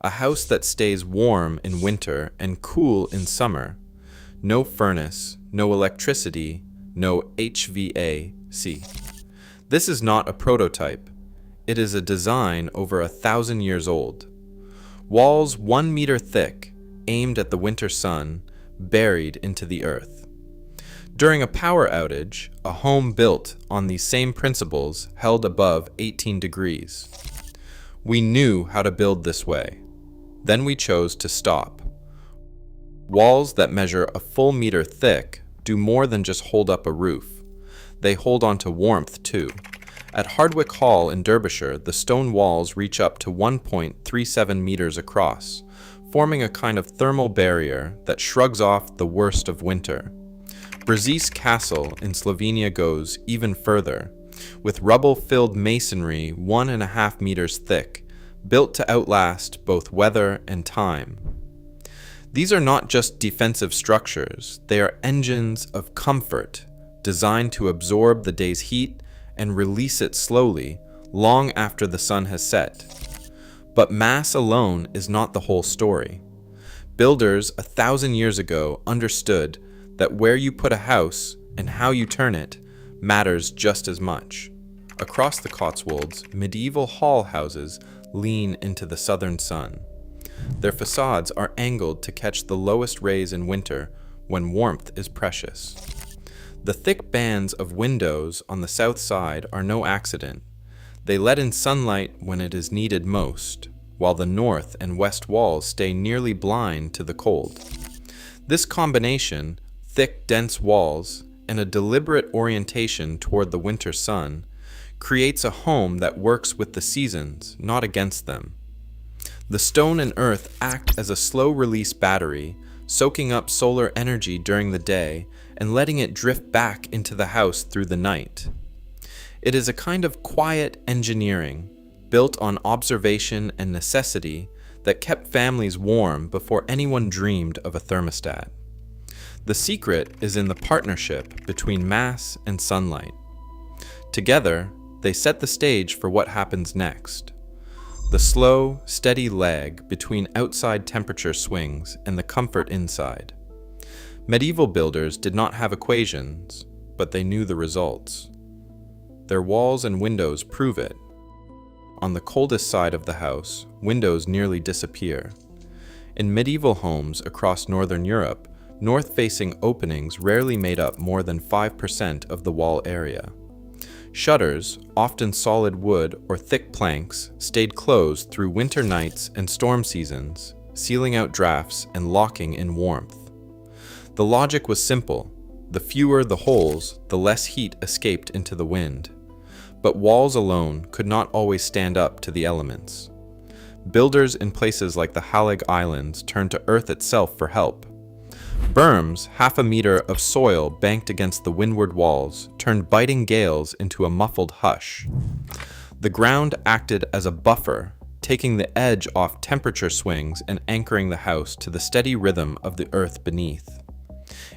A house that stays warm in winter and cool in summer. No furnace, no electricity, no HVAC. This is not a prototype. It is a design over 1,000 years old. Walls 1 meter thick, aimed at the winter sun, buried into the earth. During a power outage, a home built on these same principles held above 18 degrees. We knew how to build this way. Then we chose to stop. Walls that measure a full meter thick do more than just hold up a roof. They hold on to warmth too. At Hardwick Hall in Derbyshire, the stone walls reach up to 1.37 meters across, forming a kind of thermal barrier that shrugs off the worst of winter. Brzezice Castle in Slovenia goes even further, with rubble-filled masonry 1.5 meters thick, built to outlast both weather and time. These are not just defensive structures, they are engines of comfort, designed to absorb the day's heat and release it slowly, long after the sun has set. But mass alone is not the whole story. Builders 1,000 years ago understood that where you put a house and how you turn it matters just as much. Across the Cotswolds, medieval hall houses lean into the southern sun. Their facades are angled to catch the lowest rays in winter when warmth is precious. The thick bands of windows on the south side are no accident. They let in sunlight when it is needed most, while the north and west walls stay nearly blind to the cold. This combination, thick, dense walls, and a deliberate orientation toward the winter sun, creates a home that works with the seasons, not against them. The stone and earth act as a slow-release battery, soaking up solar energy during the day and letting it drift back into the house through the night. It is a kind of quiet engineering, built on observation and necessity, that kept families warm before anyone dreamed of a thermostat. The secret is in the partnership between mass and sunlight. Together, they set the stage for what happens next. The slow, steady lag between outside temperature swings and the comfort inside. Medieval builders did not have equations, but they knew the results. Their walls and windows prove it. On the coldest side of the house, windows nearly disappear. In medieval homes across Northern Europe, north-facing openings rarely made up more than 5% of the wall area. Shutters, often solid wood or thick planks, stayed closed through winter nights and storm seasons, sealing out drafts and locking in warmth. The logic was simple. The fewer the holes, the less heat escaped into the wind. But walls alone could not always stand up to the elements. Builders in places like the Hallaig Islands turned to earth itself for help. Berms, 1/2 meter of soil banked against the windward walls, turned biting gales into a muffled hush. The ground acted as a buffer, taking the edge off temperature swings and anchoring the house to the steady rhythm of the earth beneath.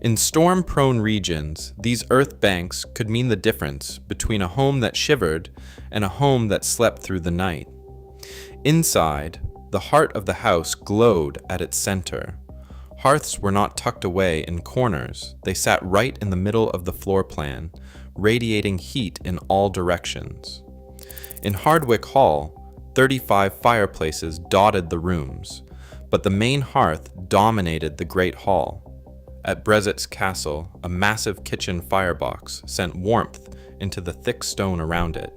In storm-prone regions, these earth banks could mean the difference between a home that shivered and a home that slept through the night. Inside, the heart of the house glowed at its center. Hearths were not tucked away in corners. They sat right in the middle of the floor plan, radiating heat in all directions. In Hardwick Hall, 35 fireplaces dotted the rooms, but the main hearth dominated the great hall. At Brzezice Castle, a massive kitchen firebox sent warmth into the thick stone around it,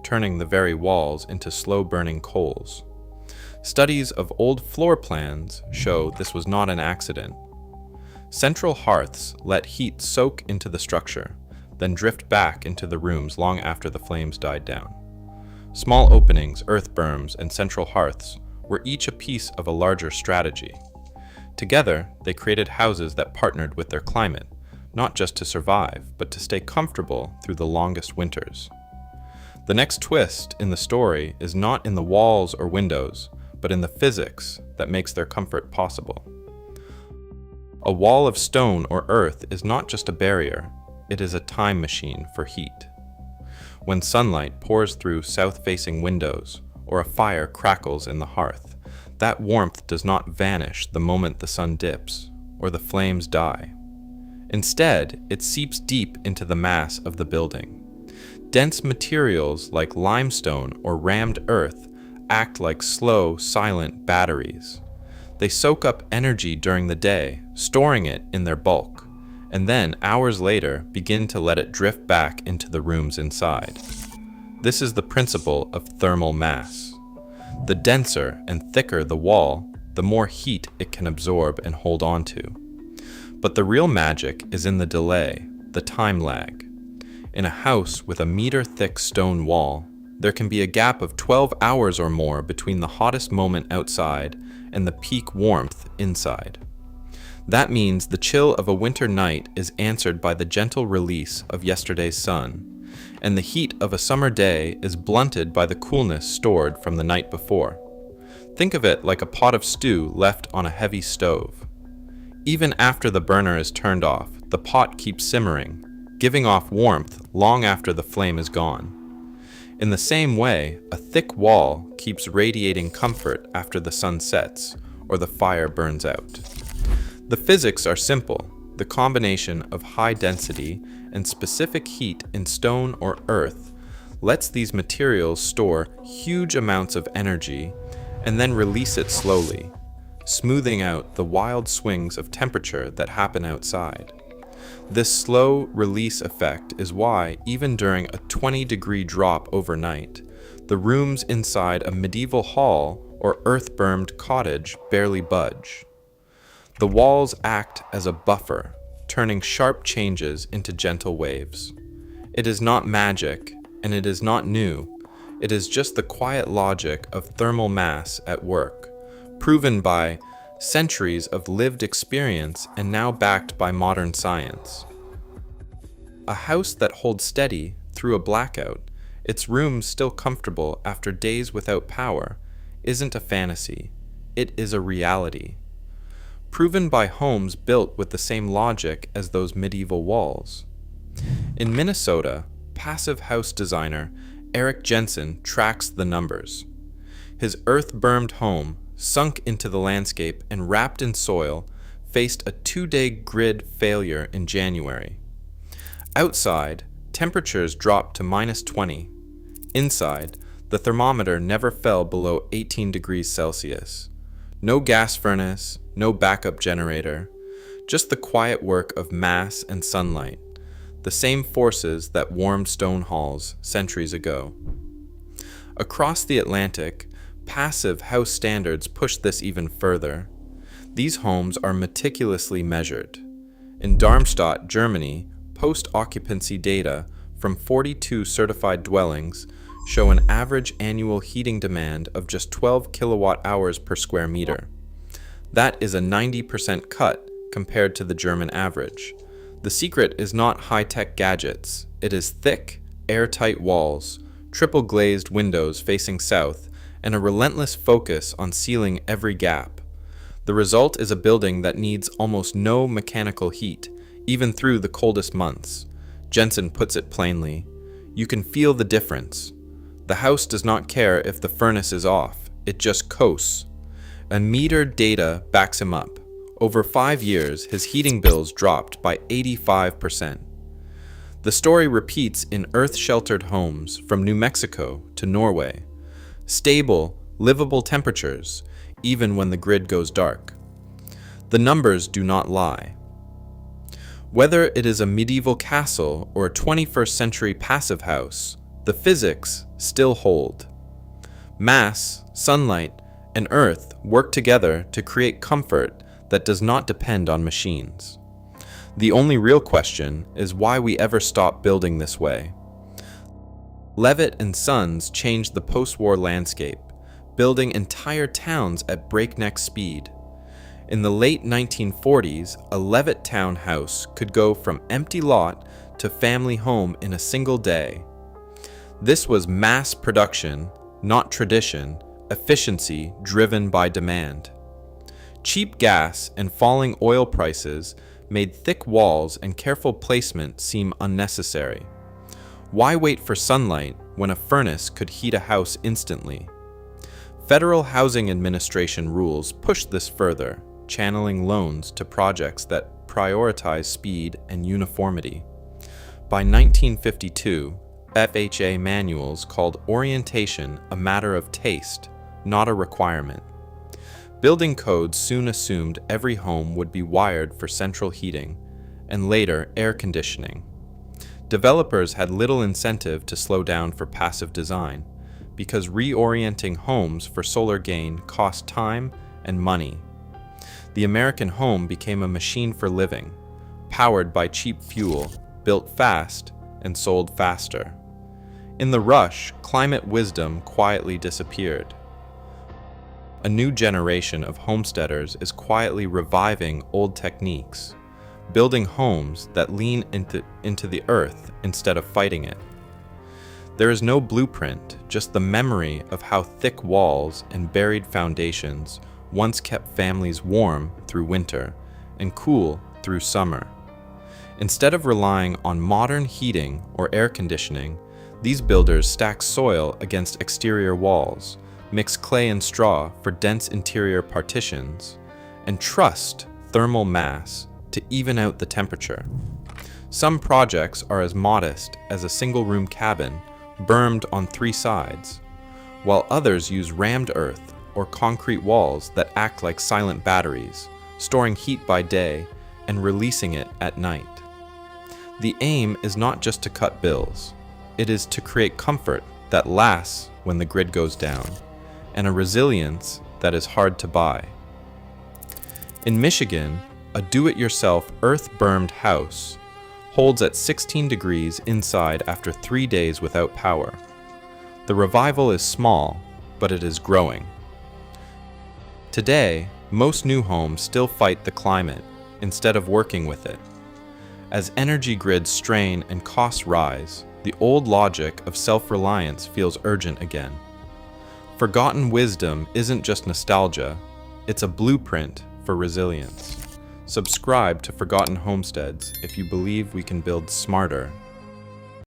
turning the very walls into slow-burning coals. Studies of old floor plans show this was not an accident. Central hearths let heat soak into the structure, then drift back into the rooms long after the flames died down. Small openings, earth berms, and central hearths were each a piece of a larger strategy. Together, they created houses that partnered with their climate, not just to survive, but to stay comfortable through the longest winters. The next twist in the story is not in the walls or windows, but in the physics that makes their comfort possible. A wall of stone or earth is not just a barrier, it is a time machine for heat. When sunlight pours through south-facing windows, or a fire crackles in the hearth, that warmth does not vanish the moment the sun dips or the flames die. Instead, it seeps deep into the mass of the building. Dense materials like limestone or rammed earth act like slow, silent batteries. They soak up energy during the day, storing it in their bulk, and then hours later begin to let it drift back into the rooms inside. This is the principle of thermal mass. The denser and thicker the wall, the more heat it can absorb and hold on to. But the real magic is in the delay, the time lag. In a house with a meter-thick stone wall, there can be a gap of 12 hours or more between the hottest moment outside and the peak warmth inside. That means the chill of a winter night is answered by the gentle release of yesterday's sun, and the heat of a summer day is blunted by the coolness stored from the night before. Think of it like a pot of stew left on a heavy stove. Even after the burner is turned off, the pot keeps simmering, giving off warmth long after the flame is gone. In the same way, a thick wall keeps radiating comfort after the sun sets or the fire burns out. The physics are simple. The combination of high density and specific heat in stone or earth lets these materials store huge amounts of energy and then release it slowly, smoothing out the wild swings of temperature that happen outside. This slow release effect is why, even during a 20-degree drop overnight, the rooms inside a medieval hall or earth-bermed cottage barely budge. The walls act as a buffer, turning sharp changes into gentle waves. It is not magic, and it is not new. It is just the quiet logic of thermal mass at work, proven by centuries of lived experience and now backed by modern science. A house that holds steady through a blackout, its rooms still comfortable after days without power, isn't a fantasy. It is a reality. Proven by homes built with the same logic as those medieval walls. In Minnesota, passive house designer Eric Jensen tracks the numbers. His earth-bermed home, sunk into the landscape and wrapped in soil, faced a 2-day grid failure in January. Outside, temperatures dropped to -20. Inside, the thermometer never fell below 18 degrees Celsius. No gas furnace, no backup generator, just the quiet work of mass and sunlight, the same forces that warmed stone halls centuries ago. Across the Atlantic, passive house standards push this even further. These homes are meticulously measured. In Darmstadt, Germany, post-occupancy data from 42 certified dwellings show an average annual heating demand of just 12 kilowatt hours per square meter. That is a 90% cut compared to the German average. The secret is not high-tech gadgets. It is thick, airtight walls, triple-glazed windows facing south, and a relentless focus on sealing every gap. The result is a building that needs almost no mechanical heat, even through the coldest months. Jensen puts it plainly, you can feel the difference. The house does not care if the furnace is off, it just coasts. And metered data backs him up. Over 5 years, his heating bills dropped by 85%. The story repeats in earth-sheltered homes from New Mexico to Norway. Stable, livable temperatures, even when the grid goes dark. The numbers do not lie. Whether it is a medieval castle or a 21st century passive house, the physics still hold. Mass, sunlight, and earth work together to create comfort that does not depend on machines. The only real question is why we ever stop building this way. Levitt and Sons changed the post-war landscape, building entire towns at breakneck speed. In the late 1940s, a Levitt town house could go from empty lot to family home in a single day. This was mass production, not tradition, efficiency driven by demand. Cheap gas and falling oil prices made thick walls and careful placement seem unnecessary. Why wait for sunlight when a furnace could heat a house instantly? Federal Housing Administration rules pushed this further, channeling loans to projects that prioritize speed and uniformity. By 1952, FHA manuals called orientation a matter of taste, not a requirement. Building codes soon assumed every home would be wired for central heating, and later air conditioning. Developers had little incentive to slow down for passive design, because reorienting homes for solar gain cost time and money. The American home became a machine for living, powered by cheap fuel, built fast, and sold faster. In the rush, climate wisdom quietly disappeared. A new generation of homesteaders is quietly reviving old techniques, building homes that lean into the earth instead of fighting it. There is no blueprint, just the memory of how thick walls and buried foundations once kept families warm through winter and cool through summer. Instead of relying on modern heating or air conditioning, these builders stack soil against exterior walls, mix clay and straw for dense interior partitions, and trust thermal mass to even out the temperature. Some projects are as modest as a single-room cabin, bermed on 3 sides, while others use rammed earth or concrete walls that act like silent batteries, storing heat by day and releasing it at night. The aim is not just to cut bills. It is to create comfort that lasts when the grid goes down, and a resilience that is hard to buy. In Michigan, a do-it-yourself earth-bermed house holds at 16 degrees inside after 3 days without power. The revival is small, but it is growing. Today, most new homes still fight the climate instead of working with it. As energy grids strain and costs rise, the old logic of self-reliance feels urgent again. Forgotten wisdom isn't just nostalgia, it's a blueprint for resilience. Subscribe to Forgotten Homesteads if you believe we can build smarter